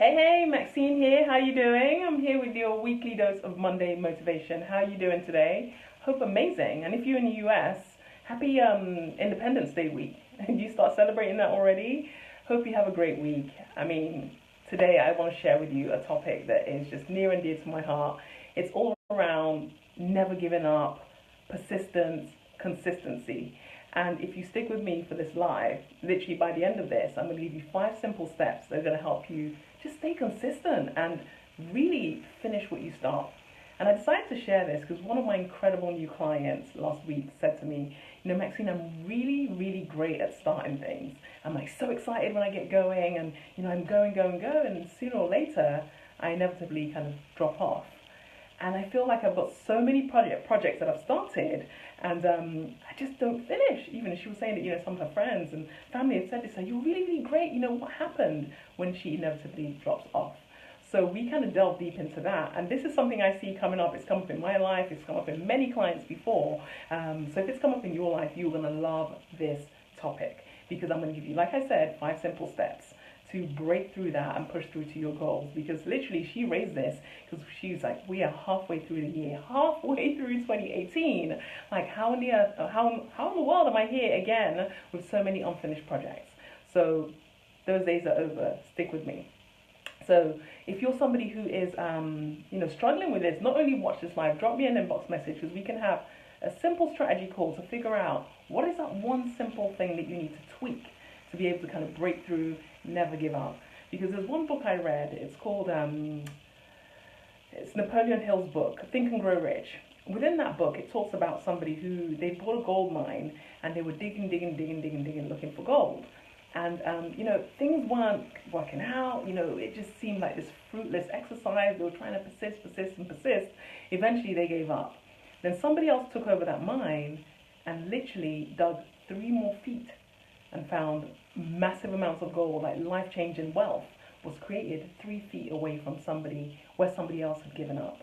Hey, Maxine here. How you doing? I'm here with your weekly dose of Monday motivation. How you doing today? Hope amazing. And if you're in the US, happy Independence Day week. Did you start celebrating that already? Hope you have a great week. Today I want to share with you a topic that is just near and dear to my heart. It's all around never giving up, persistence, consistency. And if you stick with me for this live, literally by the end of this, I'm going to give you 5 simple steps that are going to help you just stay consistent and really finish what you start. And I decided to share this because one of my incredible new clients last week said to me, Maxine, I'm really great at starting things. I'm like so excited when I get going and, I'm going, and sooner or later, I inevitably kind of drop off. And I feel like I've got so many projects that I've started and I just don't finish. Even she was saying that, some of her friends and family had said this, so you're really great. What happened when she inevitably drops off? So we kind of delve deep into that. And this is something I see coming up. It's come up in my life. It's come up in many clients before. So if it's come up in your life, you're going to love this topic because I'm going to give you, like I said, 5 simple steps to break through that and push through to your goals. Because literally she raised this because she's like, we are halfway through the year, halfway through 2018. Like how in the world am I here again with so many unfinished projects? So those days are over. Stick with me. So if you're somebody who is struggling with this, not only watch this live, drop me an inbox message because we can have a simple strategy call to figure out what is that one simple thing that you need to tweak to be able to kind of break through, never give up. Because there's one book I read, it's called, it's Napoleon Hill's book, Think and Grow Rich. Within that book, it talks about somebody who, they bought a gold mine and they were digging, looking for gold. And, things weren't working out, it just seemed like this fruitless exercise. They were trying to persist. Eventually they gave up. Then somebody else took over that mine and literally dug 3 more feet and found massive amounts of gold, like life-changing wealth was created 3 feet away from where somebody else had given up.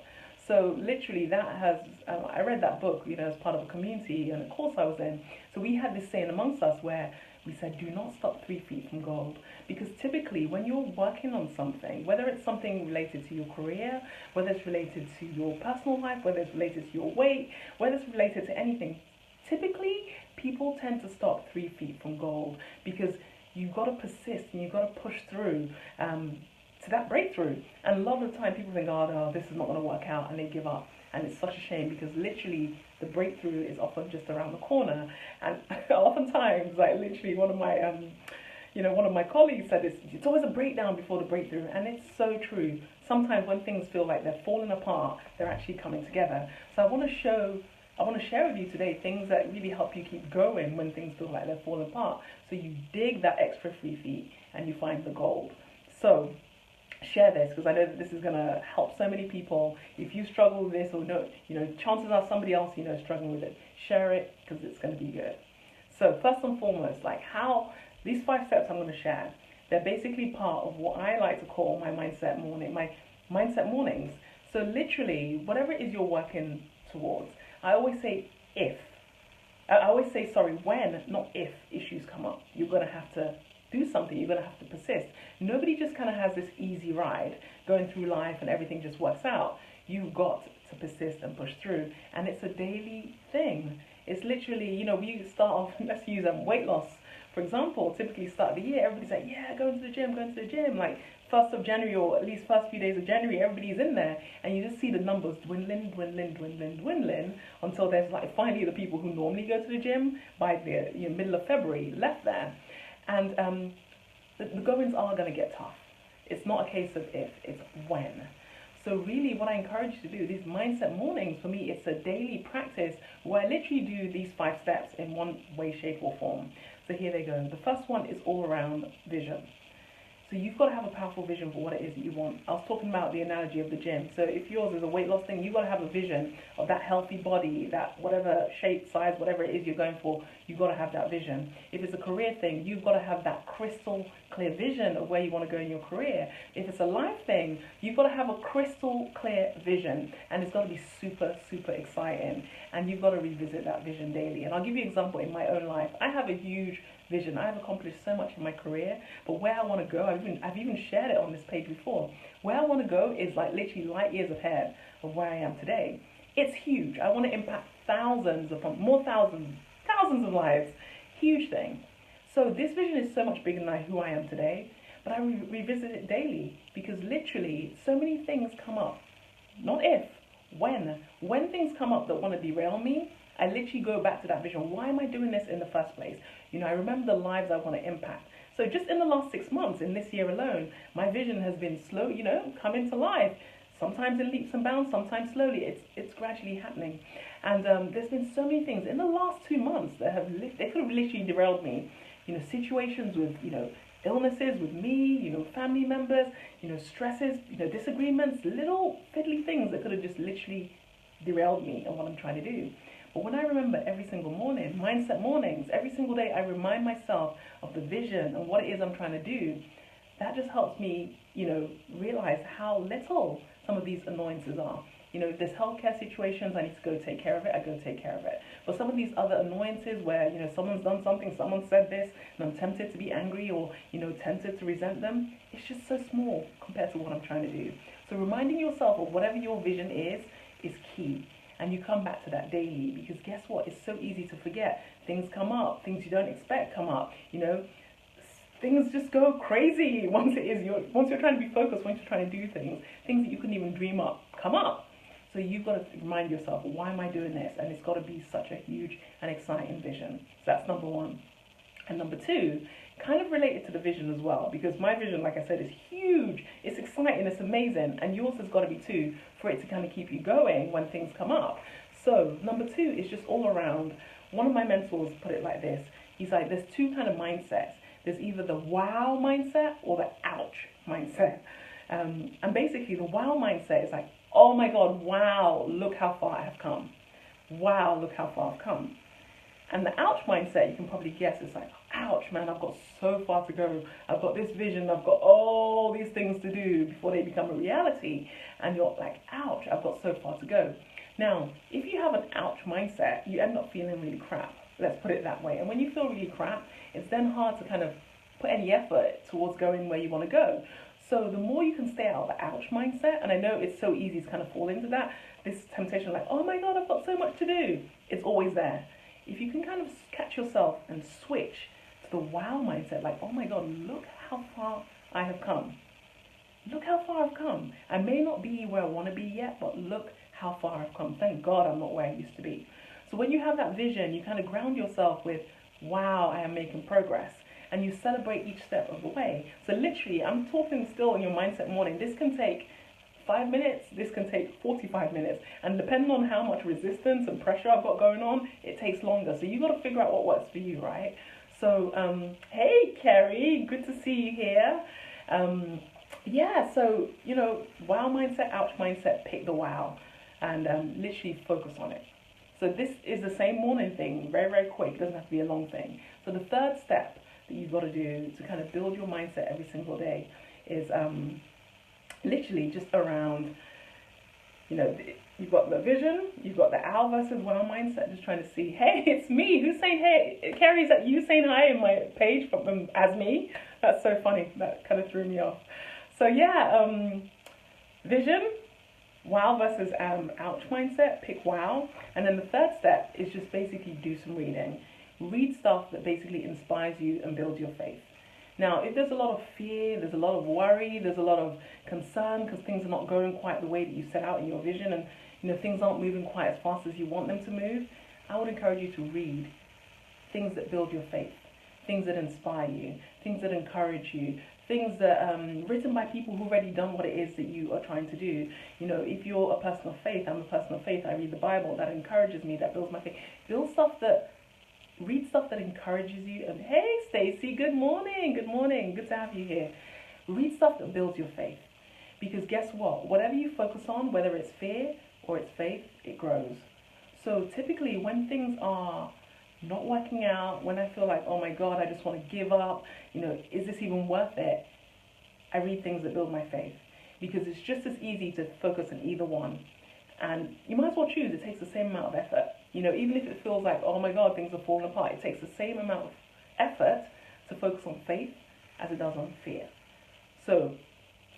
So literally that has, I read that book, as part of a community and a course I was in. So we had this saying amongst us where we said, do not stop 3 feet from gold. Because typically when you're working on something, whether it's something related to your career, whether it's related to your personal life, whether it's related to your weight, whether it's related to anything, typically people tend to stop 3 feet from gold because you've got to persist and you've got to push through to that breakthrough. And a lot of the time people think, oh no, this is not going to work out, and they give up. And it's such a shame because literally the breakthrough is often just around the corner. And oftentimes, like literally one of my colleagues said this, it's always a breakdown before the breakthrough. And it's so true. Sometimes when things feel like they're falling apart, they're actually coming together. So I want to share with you today things that really help you keep going when things feel like they're falling apart. So you dig that extra 3 feet and you find the gold. So share this because I know that this is going to help so many people. If you struggle with this or chances are somebody else is struggling with it. Share it because it's going to be good. So first and foremost, these 5 steps I'm going to share, they're basically part of what I like to call my mindset mornings. So literally, whatever it is you're working towards, I always say when, not if issues come up. You're going to have to do something. You're going to have to persist. Nobody just kind of has this easy ride going through life and everything just works out. You've got to persist and push through. And it's a daily thing. It's literally, we start off, let's use weight loss. For example, typically start of the year, everybody's like, yeah, going to the gym. Like 1st of January or at least first few days of January, everybody's in there. And you just see the numbers dwindling until there's finally the people who normally go to the gym by the middle of February left there. And the goings are going to get tough. It's not a case of if, it's when. So really what I encourage you to do, these mindset mornings, for me, it's a daily practice where I literally do these 5 steps in one way, shape or form. So here they go. The first one is all around vision. So you've got to have a powerful vision for what it is that you want. I was talking about the analogy of the gym. So if yours is a weight loss thing, you've got to have a vision of that healthy body, that whatever shape, size, whatever it is you're going for, you've got to have that vision. If it's a career thing, you've got to have that crystal clear vision of where you want to go in your career, if it's a life thing, you've got to have a crystal clear vision, and it's got to be super, super exciting, and you've got to revisit that vision daily. And I'll give you an example in my own life. I have a huge vision. I've accomplished so much in my career, but where I want to go, I've even shared it on this page before. Where I want to go is like literally light years ahead of where I am today. It's huge. I want to impact thousands of of lives. Huge thing. So this vision is so much bigger than who I am today, but I revisit it daily, because literally so many things come up. Not if, when. When things come up that want to derail me, I literally go back to that vision. Why am I doing this in the first place? I remember the lives I want to impact. So just in the last 6 months, in this year alone, my vision has been slow, coming to life. Sometimes in leaps and bounds, sometimes slowly. It's gradually happening. And there's been so many things in the last 2 months that they could have literally derailed me. Situations with, illnesses with me, family members, stresses, disagreements, little fiddly things that could have just literally derailed me and what I'm trying to do. But when I remember every single morning, mindset mornings, every single day, I remind myself of the vision and what it is I'm trying to do. That just helps me, realize how little some of these annoyances are. If there's healthcare situations, I need to go take care of it, I go take care of it. But some of these other annoyances where, someone's done something, someone said this, and I'm tempted to be angry or, tempted to resent them, it's just so small compared to what I'm trying to do. So reminding yourself of whatever your vision is key. And you come back to that daily, because guess what? It's so easy to forget. Things come up, things you don't expect come up, Things just go crazy once you're trying to be focused, once you're trying to do things that you couldn't even dream up come up. So you've got to remind yourself, why am I doing this? And it's got to be such a huge and exciting vision. So that's number one. And number two, kind of related to the vision as well, because my vision, like I said, is huge. It's exciting, it's amazing. And yours has got to be too, for it to kind of keep you going when things come up. So number two is just all around. One of my mentors put it like this. He's like, there's two kind of mindsets. There's either the wow mindset or the ouch mindset. And basically the wow mindset is like, oh my God, wow, look how far I have come. Wow, look how far I've come. And the ouch mindset, you can probably guess, is like, ouch, man, I've got so far to go. I've got this vision, I've got all these things to do before they become a reality. And you're like, ouch, I've got so far to go. Now, if you have an ouch mindset, you end up feeling really crap. Let's put it that way. And when you feel really crap, it's then hard to kind of put any effort towards going where you want to go. So the more you can stay out of the ouch mindset, and I know it's so easy to kind of fall into that, this temptation like, oh my God, I've got so much to do. It's always there. If you can kind of catch yourself and switch to the wow mindset, like, oh my God, look how far I have come. Look how far I've come. I may not be where I want to be yet, but look how far I've come. Thank God I'm not where I used to be. So when you have that vision, you kind of ground yourself with, wow, I am making progress. And you celebrate each step of the way. So literally, I'm talking still in your mindset morning. This can take 5 minutes, this can take 45 minutes. And depending on how much resistance and pressure I've got going on, it takes longer. So you've got to figure out what works for you, right? So, hey, Kerry, good to see you here. So, wow mindset, ouch mindset, pick the wow. And literally focus on it. So this is the same morning thing, very, very quick. It doesn't have to be a long thing. So the third step that you've got to do to kind of build your mindset every single day is literally just around, you've got the vision, you've got the owl versus wow mindset, just trying to see, hey, it's me. Who's saying hey? Carrie, is that you saying hi in my page as me? That's so funny. That kind of threw me off. So vision, wow versus ouch mindset, pick wow. And then the third step is just basically do some reading. Read stuff that basically inspires you and builds your faith. Now, if there's a lot of fear, there's a lot of worry, there's a lot of concern because things are not going quite the way that you set out in your vision, and things aren't moving quite as fast as you want them to move, I would encourage you to read things that build your faith, things that inspire you, things that encourage you, things that written by people who've already done what it is that you are trying to do. If you're a person of faith, I'm a person of faith, I read the Bible, that encourages me, that builds my faith. Read stuff that encourages you. And hey, Stacy, good morning, good to have you here. Read stuff that builds your faith. Because guess what? Whatever you focus on, whether it's fear or it's faith, it grows. So typically when things are not working out, when I feel like, oh my God, I just want to give up, is this even worth it? I read things that build my faith, because it's just as easy to focus on either one. And you might as well choose. It takes the same amount of effort. Even if it feels like, oh my God, things are falling apart, it takes the same amount of effort to focus on faith as it does on fear. So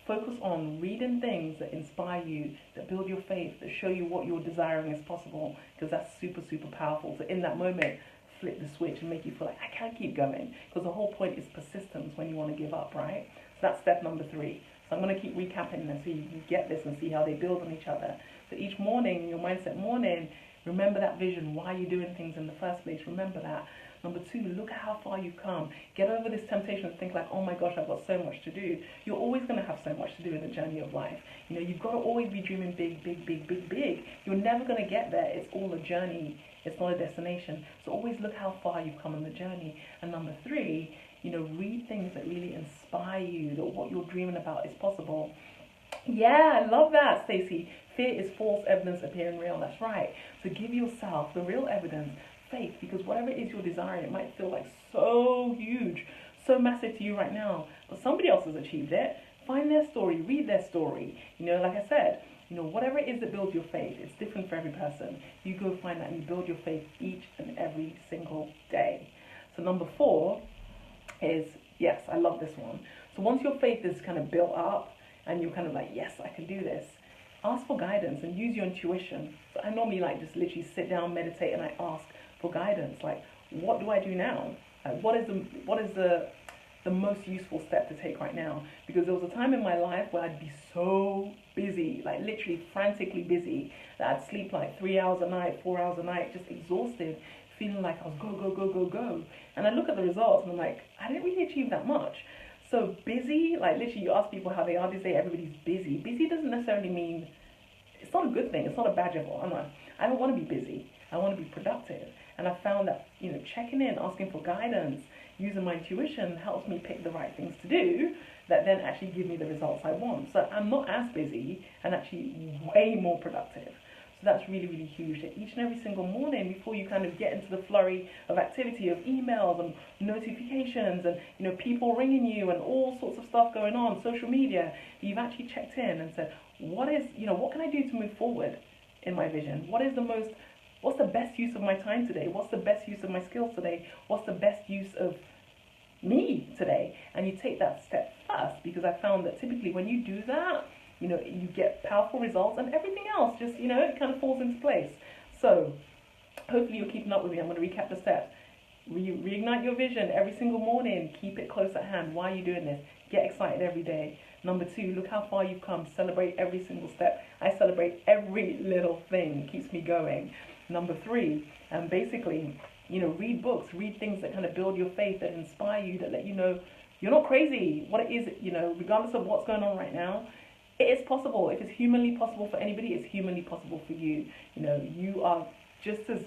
focus on reading things that inspire you, that build your faith, that show you what you're desiring is possible, because that's super, super powerful. So in that moment, flip the switch and make you feel like, I can't keep going, because the whole point is persistence when you want to give up, right? So that's step number 3. So I'm going to keep recapping them so you get this and see how they build on each other. So each morning, your mindset morning, remember that vision, why you're doing things in the first place. Remember that. Number 2, look at how far you've come. Get over this temptation to think like, oh my gosh, I've got so much to do. You're always going to have so much to do in the journey of life. You've got to always be dreaming big, big, big, big, big. You're never going to get there. It's all a journey. It's not a destination. So always look how far you've come on the journey. And number 3, read things that really inspire you, that what you're dreaming about is possible. Yeah, I love that, Stacey. Fear is false evidence appearing real. That's right. So give yourself the real evidence, faith, because whatever it is you're desiring, it might feel like so huge, so massive to you right now, but somebody else has achieved it. Find their story, read their story. Like I said, whatever it is that builds your faith, it's different for every person. You go find that and you build your faith each and every single day. So number 4 is, yes, I love this one. So once your faith is kind of built up and you're kind of like, yes, I can do this, ask for guidance and use your intuition. So I normally just literally sit down, meditate, and I ask for guidance. Like, what do I do now? What is the most useful step to take right now? Because there was a time in my life where I'd be so busy, like literally frantically busy, that I'd sleep like 3 hours a night, 4 hours a night, just exhausted, feeling like I was go, go, go, go, go. And I look at the results and I'm like, I didn't really achieve that much. So busy, like literally you ask people how they are, they say everybody's busy. Busy doesn't necessarily mean, it's not a good thing, it's not a badge of honor. I don't want to be busy, I want to be productive. And I found that, checking in, asking for guidance, using my intuition helps me pick the right things to do that then actually give me the results I want. So I'm not as busy and actually way more productive. So that's really, really huge. That each and every single morning, before you kind of get into the flurry of activity, of emails and notifications and people ringing you and all sorts of stuff going on, social media, you've actually checked in and said, what can I do to move forward in my vision? What's the best use of my time today? What's the best use of my skills today? What's the best use of me today? And you take that step first, because I found that typically when you do that, you get powerful results and everything else just, it kind of falls into place. So hopefully you're keeping up with me. I'm going to recap the steps. Reignite your vision every single morning. Keep it close at hand. Why are you doing this? Get excited every day. Number 2, look how far you've come. Celebrate every single step. I celebrate every little thing. It keeps me going. Number 3, basically, read books, read things that kind of build your faith, that inspire you, that let you know you're not crazy. What it is, regardless of what's going on right now, it is possible. If it's humanly possible for anybody, it's humanly possible for you. You are just as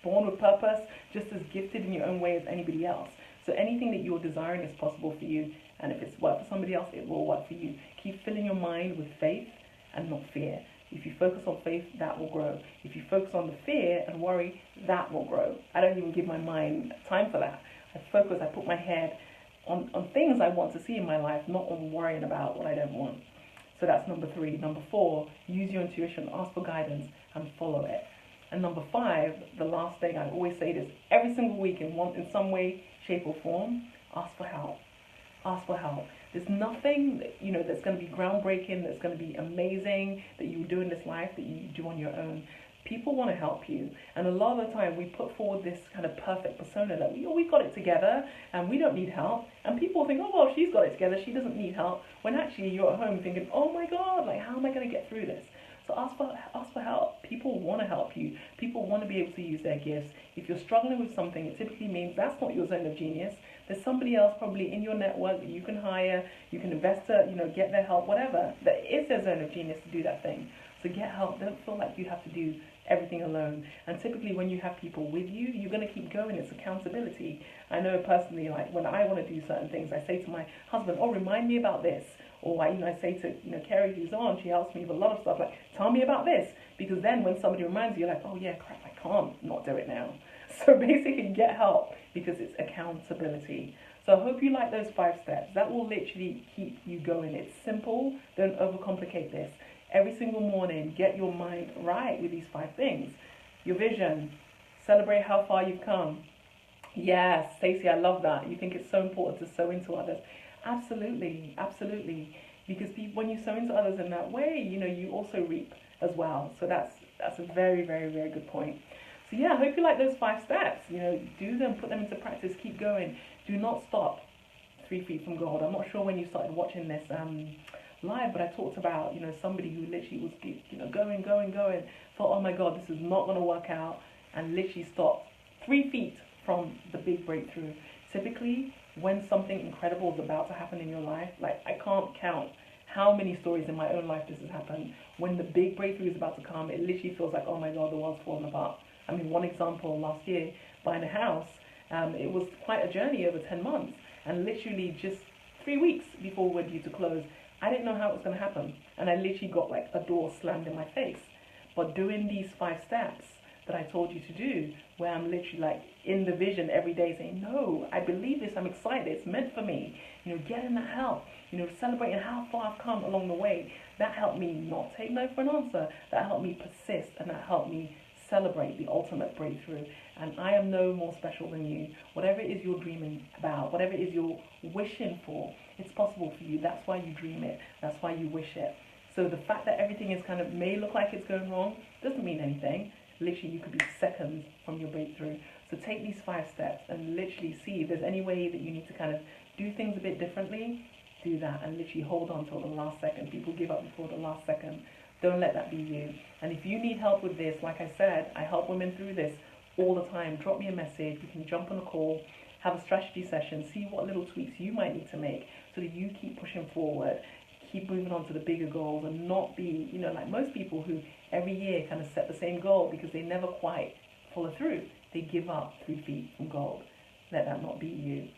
born with purpose, just as gifted in your own way as anybody else. So anything that you're desiring is possible for you. And if it's worked for somebody else, it will work for you. Keep filling your mind with faith and not fear. If you focus on faith, that will grow. If you focus on the fear and worry, that will grow. I don't even give my mind time for that. I put my head on things I want to see in my life, not on worrying about what I don't want. So that's number 3. Number 4, use your intuition, ask for guidance, and follow it. And number 5, the last thing I always say this every single week in some way, shape or form, ask for help. Ask for help. There's nothing that's going to be groundbreaking, that's going to be amazing, that you do in this life that you do on your own. People want to help you, and a lot of the time we put forward this kind of perfect persona that we got it together and we don't need help, and people think, oh well, she's got it together, she doesn't need help, when actually you're at home thinking, oh my god, like how am I going to get through this? So ask for help. People want to help you. People want to be able to use their gifts. If you're struggling with something, it typically means that's not your zone of genius. There's somebody else probably in your network that you can hire, you can invest to, get their help, whatever. That is their zone of genius to do that thing. So get help. Don't feel like you have to do everything alone. And typically when you have people with you, you're going to keep going. It's accountability. I know personally, like when I want to do certain things, I say to my husband, oh, remind me about this. Or I say to Carrie, who's on, she helps me with a lot of stuff, like, tell me about this. Because then when somebody reminds you, you're like, oh yeah, crap, I can't not do it now. So basically get help because it's accountability. So I hope you like those 5 steps. That will literally keep you going. It's simple. Don't overcomplicate this. Every single morning, get your mind right with these 5 things. Your vision. Celebrate how far you've come. Yes, Stacey, I love that. You think it's so important to sow into others. Absolutely, absolutely. Because when you sow into others in that way, you also reap as well. So that's a very, very, very good point. So yeah, I hope you like those 5 steps. Do them, put them into practice, keep going. Do not stop 3 feet from gold. I'm not sure when you started watching this live, but I talked about, somebody who literally was, going, thought, oh my God, this is not going to work out, and literally stopped 3 feet from the big breakthrough. Typically, when something incredible is about to happen in your life, like I can't count how many stories in my own life this has happened. When the big breakthrough is about to come, it literally feels like, oh my God, the world's falling apart. I mean, one example, last year, buying a house, it was quite a journey over 10 months. And literally just 3 weeks before we were due to close, I didn't know how it was going to happen. And I literally got like a door slammed in my face. But doing these 5 steps that I told you to do, where I'm literally like in the vision every day saying, no, I believe this, I'm excited, it's meant for me. Getting that help, celebrating how far I've come along the way. That helped me not take no for an answer. That helped me persist, and that helped me celebrate the ultimate breakthrough. And I am no more special than you. Whatever it is you're dreaming about, whatever it is you're wishing for, it's possible for you. That's why you dream it. That's why you wish it. So the fact that everything is kind of may look like it's going wrong doesn't mean anything. Literally, you could be seconds from your breakthrough. So take these 5 steps and literally see if there's any way that you need to kind of do things a bit differently. Do that and literally hold on till the last second. People give up before the last second. Don't let that be you. And if you need help with this, like I said, I help women through this all the time. Drop me a message. We can jump on a call, have a strategy session, see what little tweaks you might need to make so that you keep pushing forward, keep moving on to the bigger goals, and not be, like most people who every year kind of set the same goal because they never quite follow through. They give up 3 feet from gold. Let that not be you.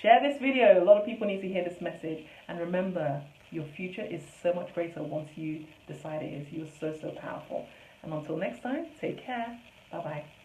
Share this video. A lot of people need to hear this message. And remember, your future is so much greater once you decide it is. You're so, so powerful. And until next time, take care. Bye-bye.